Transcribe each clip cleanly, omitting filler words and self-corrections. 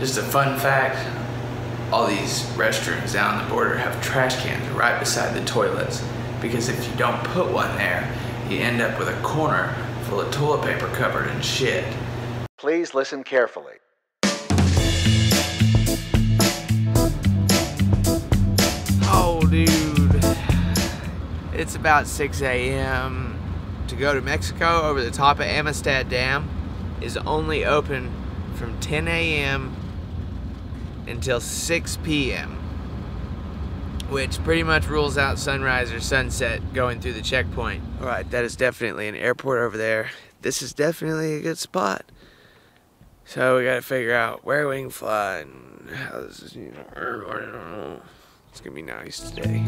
Just a fun fact, all these restrooms down the border have trash cans right beside the toilets, because if you don't put one there, you end up with a corner full of toilet paper covered in shit. Please listen carefully. Oh, dude. It's about 6 a.m. To go to Mexico over the top of Amistad Dam is only open from 10 a.m. until 6 p.m. which pretty much rules out sunrise or sunset going through the checkpoint. All right, that is definitely an airport over there. This is definitely a good spot. So we gotta figure out where we can fly and how this is, you know, I don't know. It's gonna be nice today.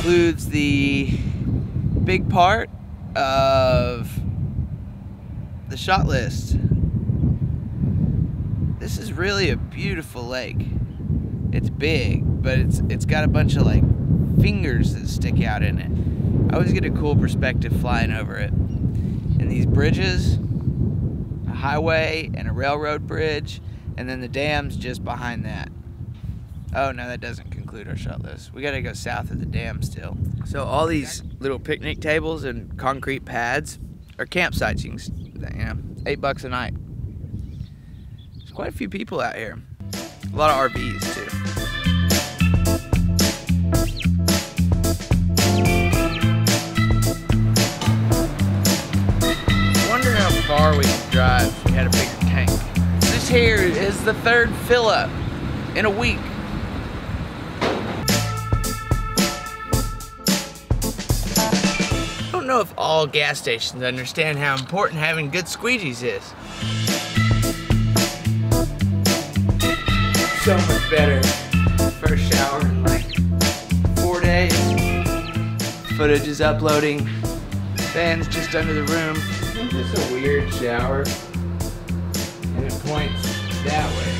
Concludes the big part of the shot list. This is really a beautiful lake. It's big, but it's got a bunch of like fingers that stick out in it. I always get a cool perspective flying over it. And these bridges, a highway and a railroad bridge, and then the dam's just behind that. Oh no, that doesn't conclude our shot list. We gotta go south of the dam still. So all these little picnic tables and concrete pads are campsites. You know, $8 a night. There's quite a few people out here. A lot of RVs too. I wonder how far we could drive if we had a bigger tank. This here is the 3rd fill up in a week. I don't know if all gas stations understand how important having good squeegees is. So much better. First shower in like 4 days. Footage is uploading. Fan's just under the room. It's a weird shower. And it points that way.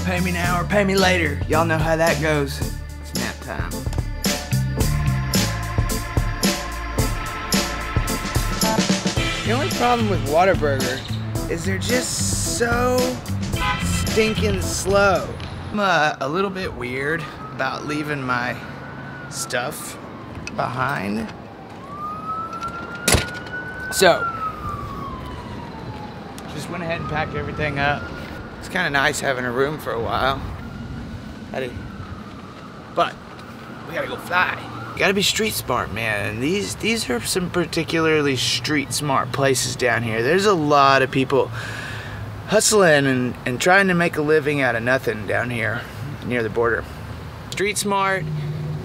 Pay me now or pay me later. Y'all know how that goes. It's nap time. The only problem with Whataburger is they're just so stinking slow. I'm a little bit weird about leaving my stuff behind. So, just went ahead and packed everything up. It's kind of nice having a room for a while. But we gotta go fly. Gotta be street smart, man. These are some particularly street smart places down here. There's a lot of people hustling and trying to make a living out of nothing down here near the border. Street smart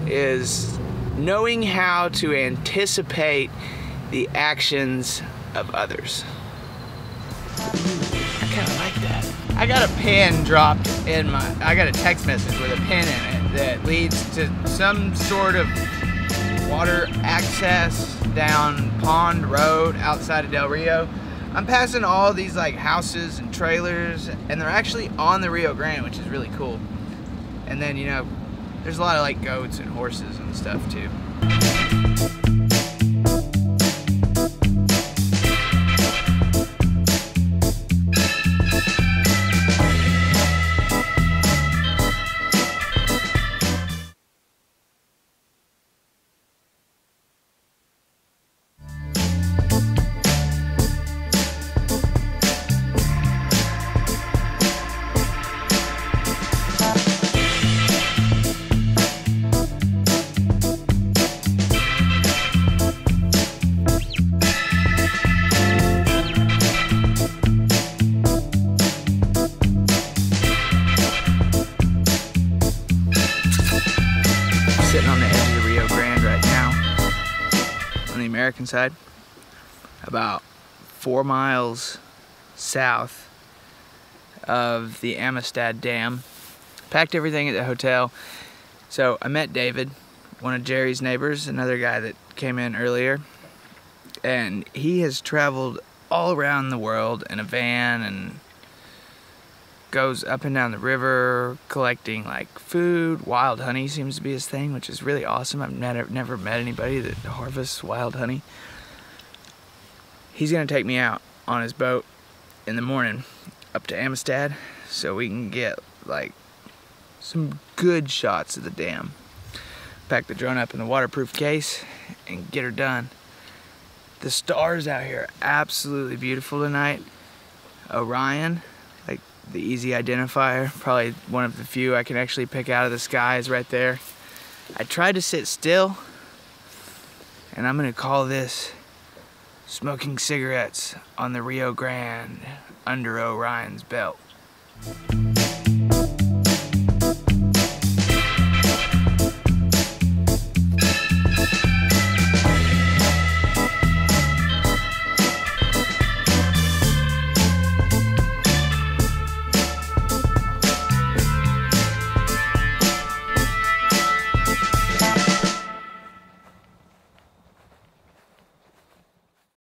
is knowing how to anticipate the actions of others. I kind of like that. I got a pin dropped in I got a text message with a pin in it that leads to some sort of water access down Pond Road outside of Del Rio. I'm passing all these like houses and trailers, and they're actually on the Rio Grande, which is really cool. And then, you know, there's a lot of like goats and horses and stuff too. Sitting on the edge of the Rio Grande right now, on the American side, about 4 miles south of the Amistad Dam. Packed everything at the hotel. So I met David. one of Jerry's neighbors, another guy that came in earlier, and he has traveled all around the world in a van and goes up and down the river collecting like food. Wild honey seems to be his thing, which is really awesome. I've never met anybody that harvests wild honey. He's gonna take me out on his boat in the morning up to Amistad so we can get like some good shots of the dam. Pack the drone up in the waterproof case and get her done. The stars out here are absolutely beautiful tonight. Orion, like the easy identifier, probably one of the few I can actually pick out of the sky, is right there. I tried to sit still, and I'm gonna call this smoking cigarettes on the Rio Grande under Orion's belt.